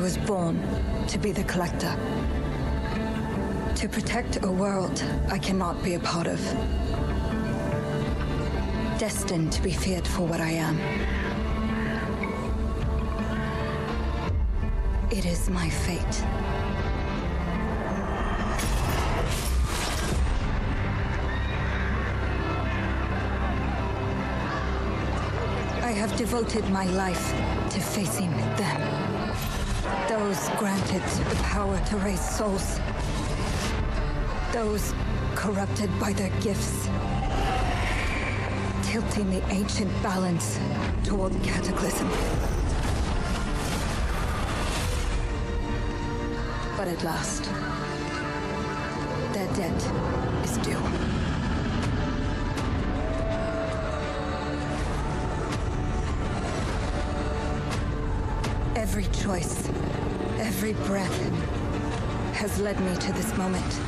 was born to be the collector. To protect a world I cannot be a part of. Destined to be feared for what I am. It is my fate. I have devoted my life to facing them. Those granted the power to raise souls. Those corrupted by their gifts. Tilting the ancient balance toward cataclysm. But at last, their debt is due. Every choice, every breath has led me to this moment.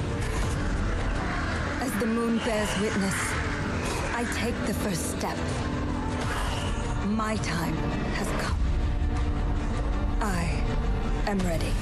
As the moon bears witness, I take the first step. My time has come. I am ready.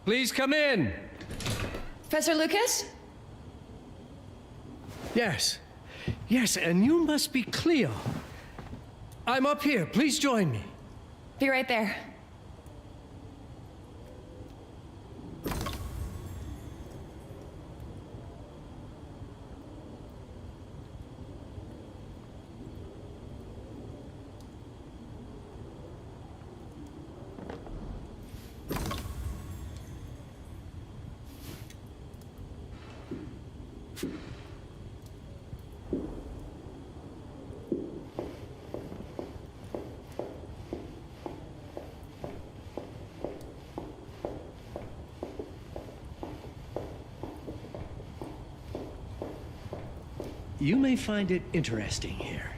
Please come in. Professor Lucas? Yes. Yes, and you must be Cleo. I'm up here. Please join me. Be right there. You may find it interesting here.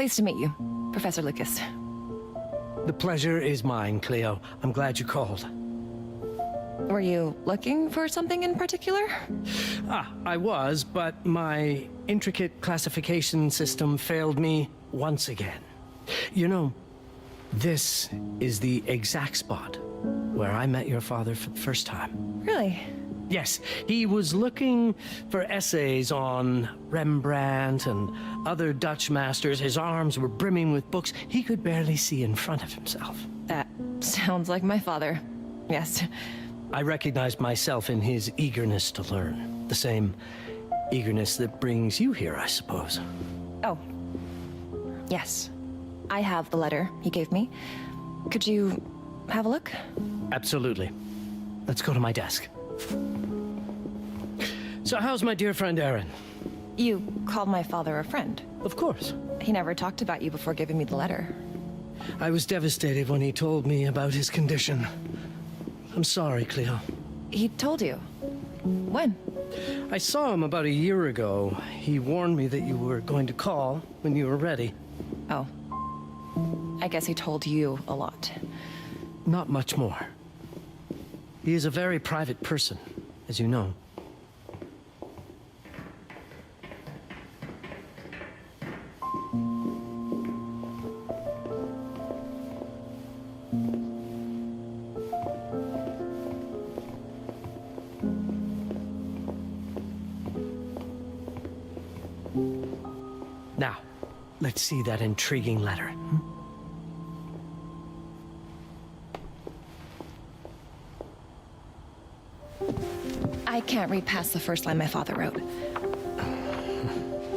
Pleased to meet you, Professor Lucas. The pleasure is mine, Cleo. I'm glad you called. Were you looking for something in particular? I was, but my intricate classification system failed me once again. You know, this is the exact spot where I met your father for the first time. Really? Yes, he was looking for essays on Rembrandt and other Dutch masters. His arms were brimming with books. He could barely see in front of himself. That sounds like my father. Yes. I recognized myself in his eagerness to learn. The same eagerness that brings you here, I suppose. Oh. Yes. I have the letter he gave me. Could you have a look? Absolutely. Let's go to my desk. So how's my dear friend Aaron? You called my father a friend. Of course. He never talked about you before giving me the letter. I was devastated when he told me about his condition. I'm sorry, Cleo. He told you? When? I saw him about a year ago. He warned me that you were going to call when you were ready. Oh. I guess he told you a lot. Not much more. He is a very private person, as you know. Now, let's see that intriguing letter. I can't read past the first line my father wrote.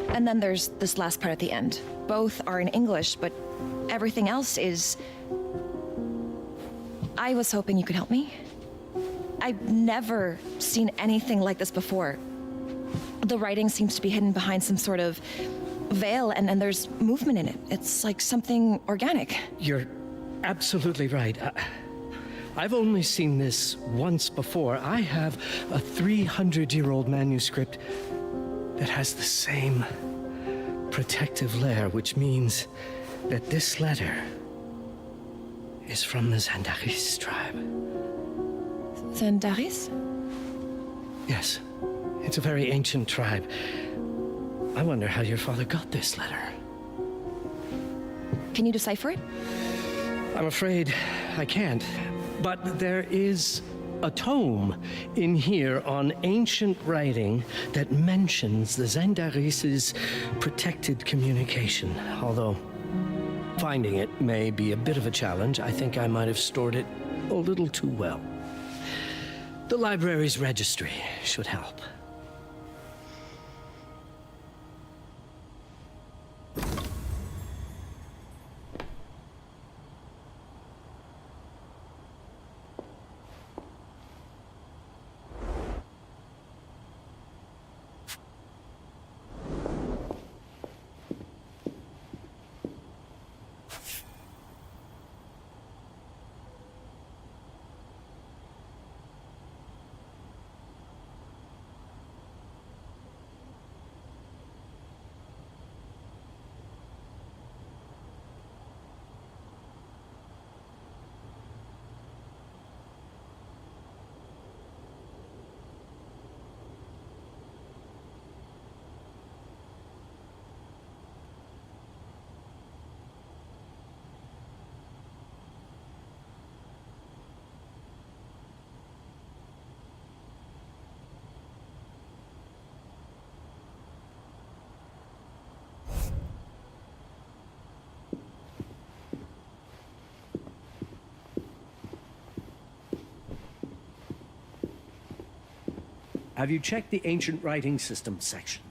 And then there's this last part at the end. Both are in English, but everything else is... I was hoping you could help me. I've never seen anything like this before. The writing seems to be hidden behind some sort of veil, and there's movement in it. It's like something organic. You're absolutely right. I've only seen this once before. I have a 300-year-old manuscript that has the same protective layer, which means that this letter is from the Zandaris tribe. Zandaris? Yes, it's a very ancient tribe. I wonder how your father got this letter. Can you decipher it? I'm afraid I can't. But there is a tome in here on ancient writing that mentions the Zandaris' protected communication. Although finding it may be a bit of a challenge, I think I might have stored it a little too well. The library's registry should help. Have you checked the ancient writing system section?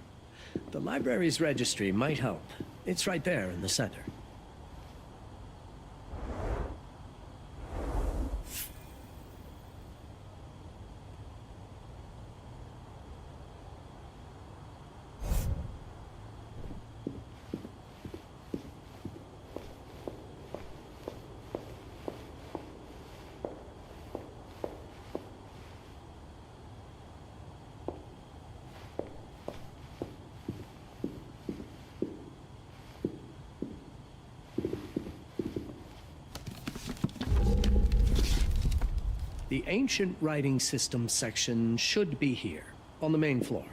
The library's registry might help. It's right there in the center. The ancient writing system section should be here, on the main floor.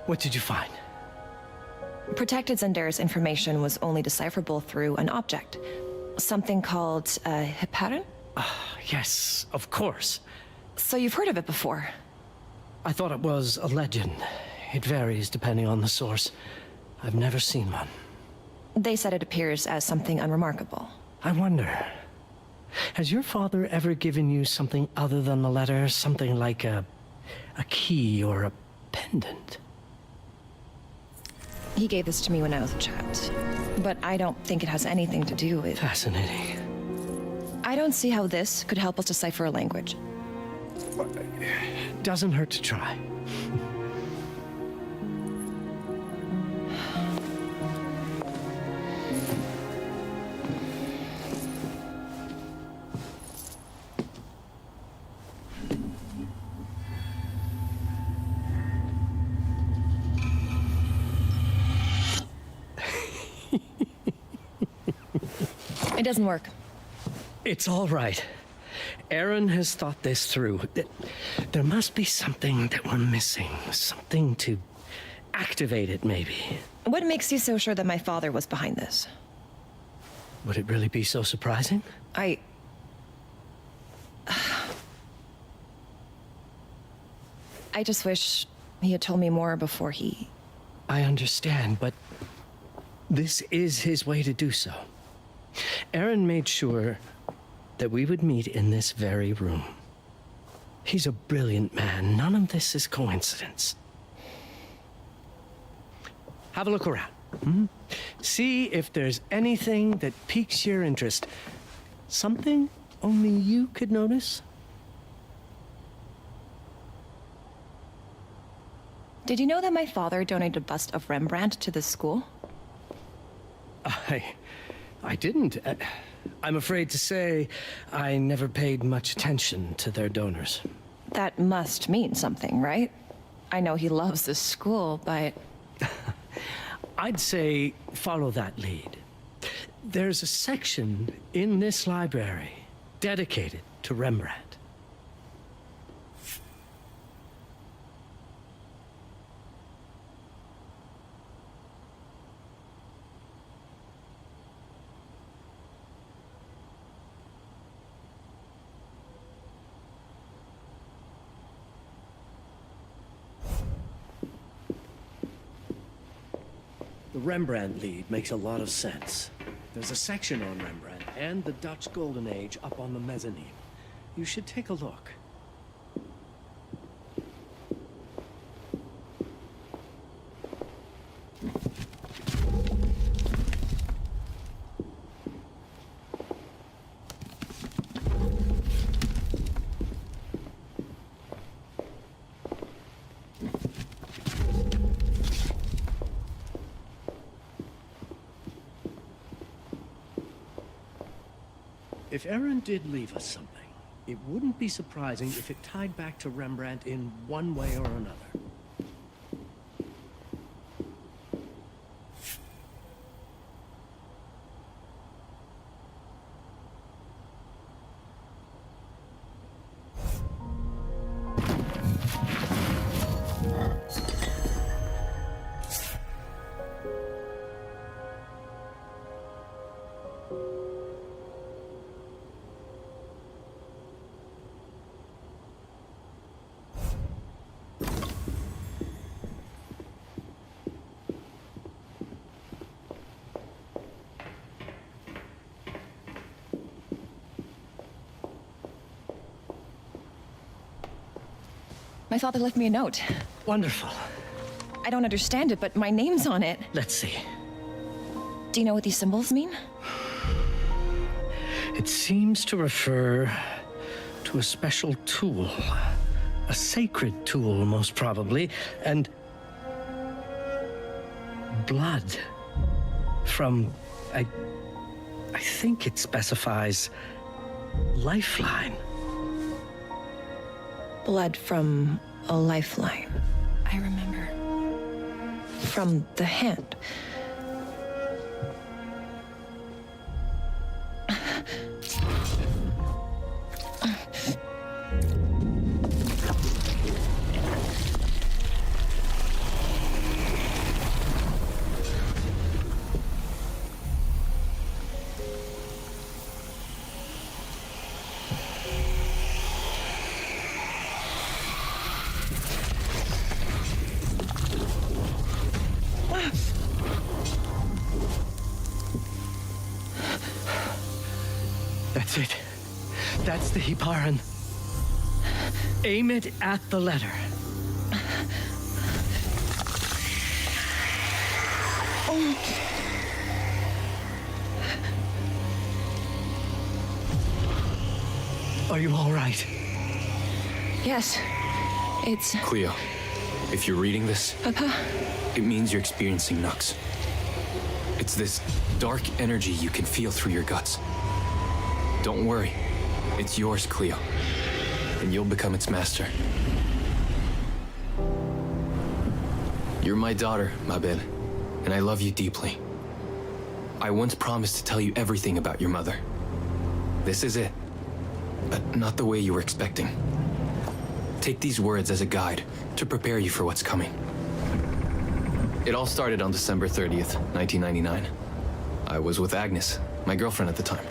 What did you find? Protected Zendare's information was only decipherable through an object. Something called a heparin? Yes, of course. So you've heard of it before? I thought it was a legend. It varies depending on the source. I've never seen one. They said it appears as something unremarkable. I wonder, has your father ever given you something other than the letter? Something like a key or a pendant? He gave this to me when I was a child, but I don't think it has anything to do with... Fascinating. I don't see how this could help us decipher a language. Doesn't hurt to try. It doesn't work. It's all right. Aaron has thought this through. There must be something that we're missing. Something to activate it, maybe. What makes you so sure that my father was behind this? Would it really be so surprising? I just wish he had told me more before he... I understand, but this is his way to do so. Aaron made sure that we would meet in this very room. He's a brilliant man. None of this is coincidence. Have a look around. See if there's anything that piques your interest. Something only you could notice. Did you know that my father donated a bust of Rembrandt to this school? I didn't. I'm afraid to say I never paid much attention to their donors. That must mean something, right? I know he loves this school, but... I'd say follow that lead. There's a section in this library dedicated to Rembrandt. The Rembrandt lead makes a lot of sense. There's a section on Rembrandt and the Dutch Golden Age up on the mezzanine. You should take a look. If Aaron did leave us something, it wouldn't be surprising if it tied back to Rembrandt in one way or another. My father left me a note. Wonderful. I don't understand it, but my name's on it. Let's see. Do you know what these symbols mean? It seems to refer to a special tool. A sacred tool, most probably, and blood from, I think it specifies lifeline. Blood from a lifeline. I remember. From the hand. That's it. That's the Hiparan. Aim it at the letter. Are you all right? Yes. It's... Cleo, if you're reading this, Papa? it means you're experiencing Nux. It's this dark energy you can feel through your guts. Don't worry. It's yours, Cleo. And you'll become its master. You're my daughter, ma belle, and I love you deeply. I once promised to tell you everything about your mother. This is it. But not the way you were expecting. Take these words as a guide to prepare you for what's coming. It all started on December 30th, 1999. I was with Agnes, my girlfriend at the time.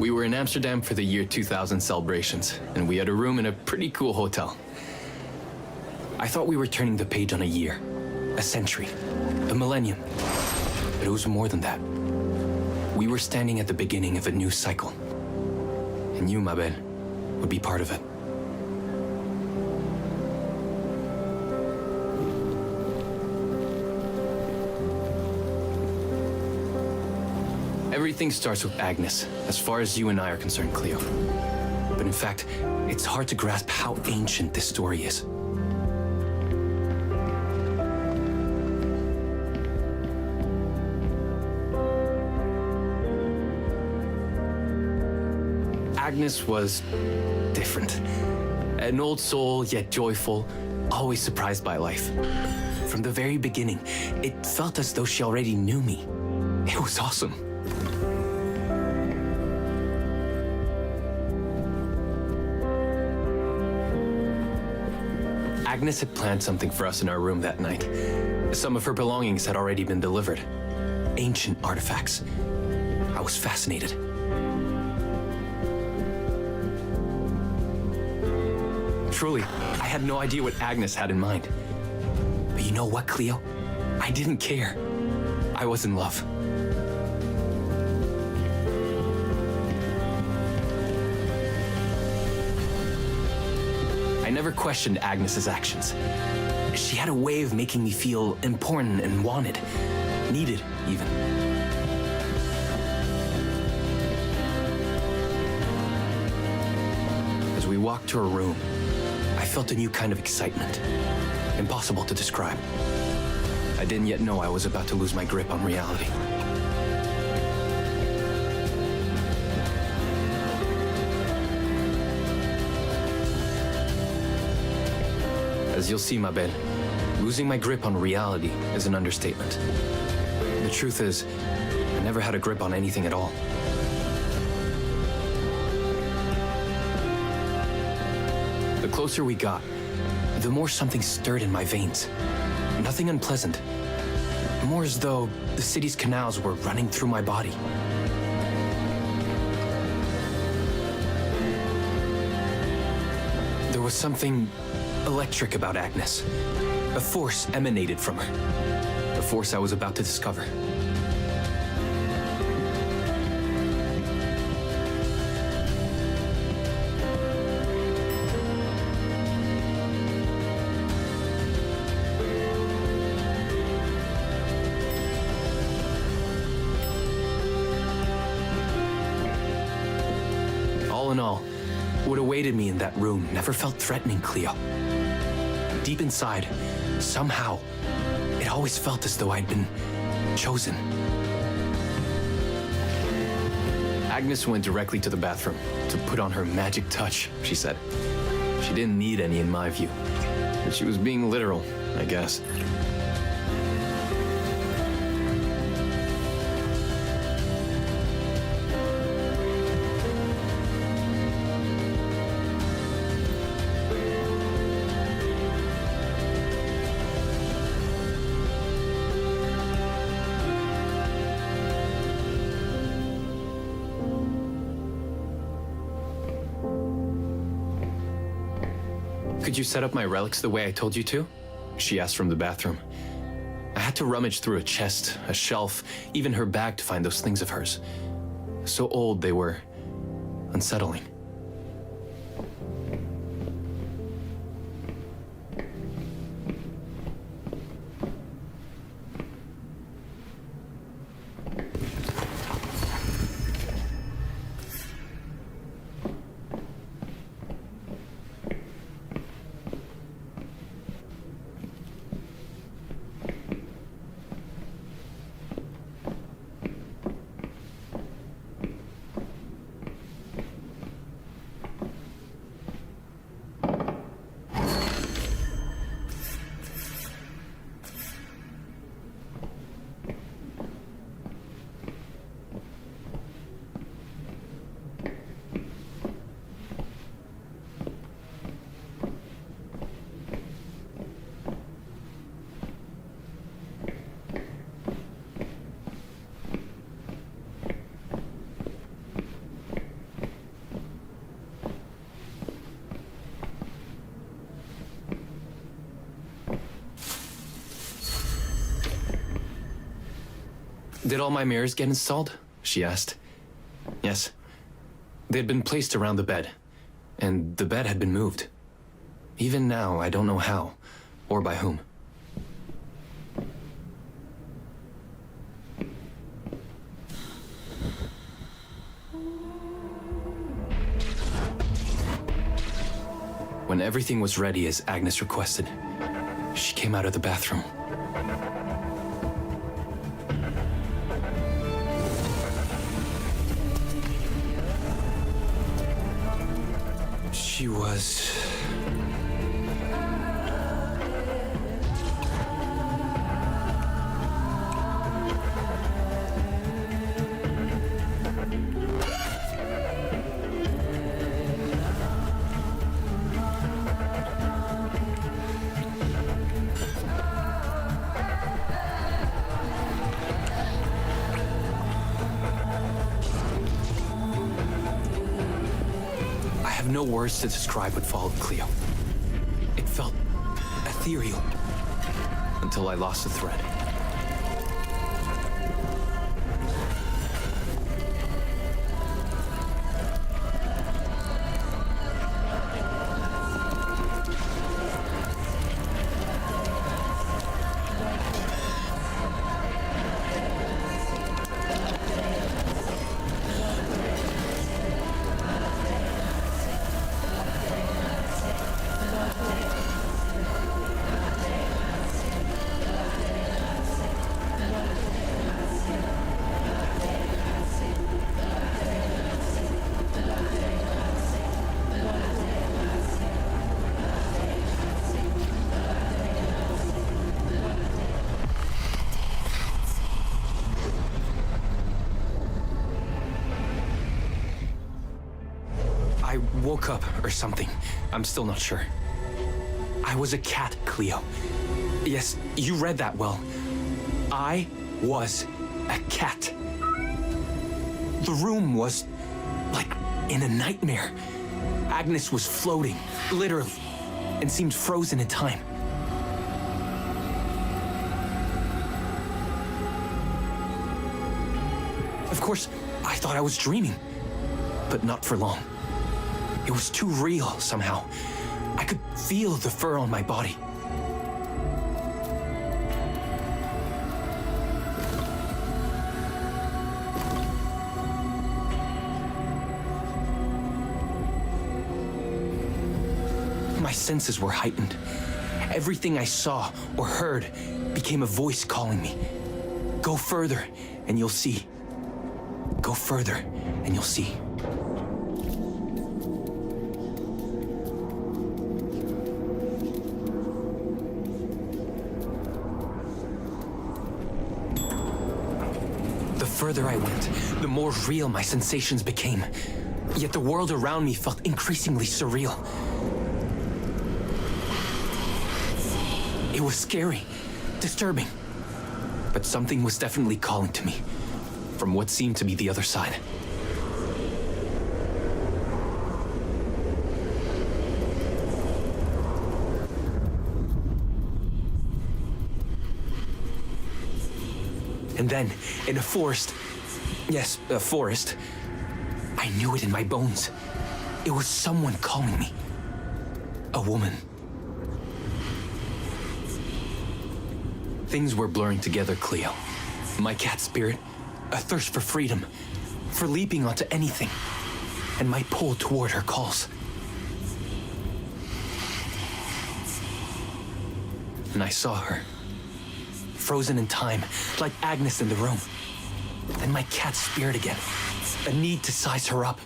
We were in Amsterdam for the year 2000 celebrations, and we had a room in a pretty cool hotel. I thought we were turning the page on a year, a century, a millennium. But it was more than that. We were standing at the beginning of a new cycle. And you, ma belle, would be part of it. Everything starts with Agnes, as far as you and I are concerned, Cleo. But in fact, it's hard to grasp how ancient this story is. Agnes was different. An old soul, yet joyful, always surprised by life. From the very beginning, it felt as though she already knew me. It was awesome. Agnes had planned something for us in our room that night. Some of her belongings had already been delivered. Ancient artifacts. I was fascinated. Truly, I had no idea what Agnes had in mind. But you know what, Cleo? I didn't care. I was in love. I never questioned Agnes's actions. She had a way of making me feel important and wanted, needed even. As we walked to her room, I felt a new kind of excitement, impossible to describe. I didn't yet know I was about to lose my grip on reality. As you'll see, ma belle, losing my grip on reality is an understatement. The truth is, I never had a grip on anything at all. The closer we got, the more something stirred in my veins. Nothing unpleasant, more as though the city's canals were running through my body. There was something electric about Agnes. A force emanated from her. The force I was about to discover. All in all, what awaited me in that room never felt threatening, Cleo. Deep inside, somehow, it always felt as though I'd been chosen. Agnes went directly to the bathroom to put on her magic touch, she said. She didn't need any in my view, but she was being literal, I guess. Could you set up my relics the way I told you to? She asked from the bathroom. I had to rummage through a chest, a shelf, even her bag to find those things of hers. So old they were unsettling. Did all my mirrors get installed? She asked. Yes. They had been placed around the bed, and the bed had been moved. Even now, I don't know how, or by whom. When everything was ready as Agnes requested, she came out of the bathroom. She was... no words to describe what followed, Cleo. It felt ethereal until I lost the thread. I woke up or something. I'm still not sure. I was a cat, Cleo. Yes, you read that well. I was a cat. The room was like in a nightmare. Agnes was floating, literally, and seemed frozen in time. Of course, I thought I was dreaming, but not for long. It was too real somehow. I could feel the fur on my body. My senses were heightened. Everything I saw or heard became a voice calling me. Go further and you'll see. Go further and you'll see. The further I went, the more real my sensations became. Yet the world around me felt increasingly surreal. It was scary, disturbing, but something was definitely calling to me from what seemed to be the other side. And then, in a forest, yes, a forest, I knew it in my bones. It was someone calling me. A woman. Things were blurring together, Cleo. My cat spirit, a thirst for freedom, for leaping onto anything, and my pull toward her calls. And I saw her, frozen in time, like Agnes in the room. Then my cat spirit again, a need to size her up.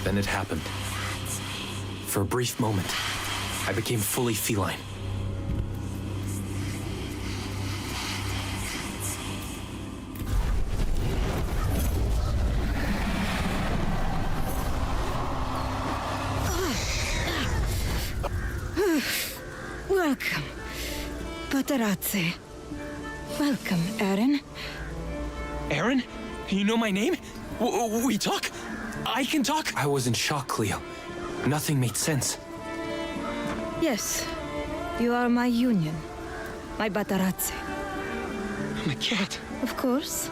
Then it happened. For a brief moment, I became fully feline. Welcome, Paparazzi. Welcome, Aaron. Aaron? You know my name? We talk? I can talk? I was in shock, Cleo. Nothing made sense. Yes, you are my union, my Paparazzi. My cat. Of course.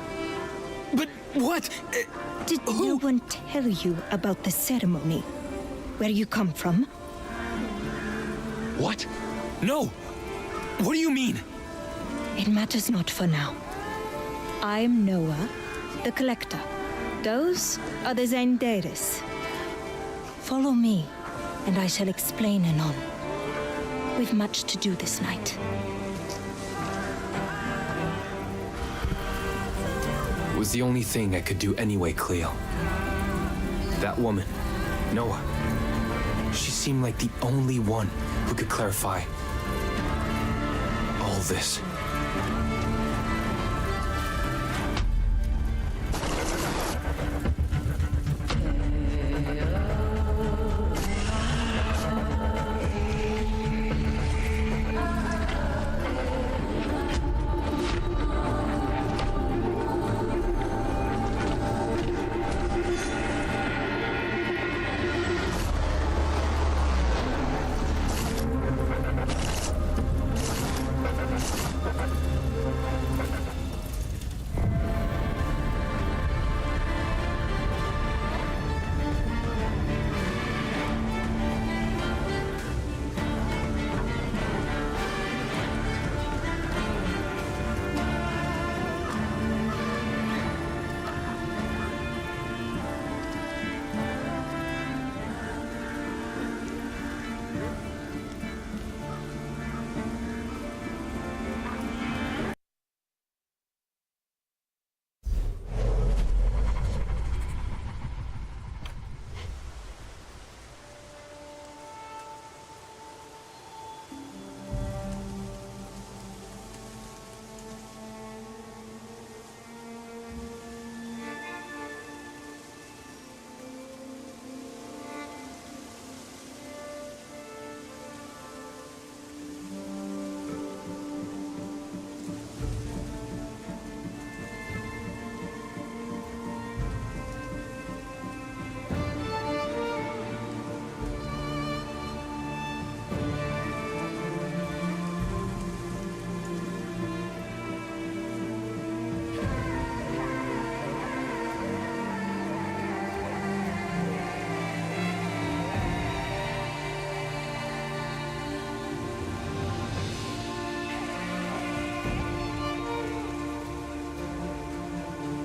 But what? Did no one tell you about the ceremony? Where you come from? What? No. What do you mean? It matters not for now. I'm Noah, the collector. Those are the Zendaris. Follow me, and I shall explain anon. We've much to do this night. It was the only thing I could do anyway, Cleo. That woman, Noah, she seemed like the only one who could clarify all this.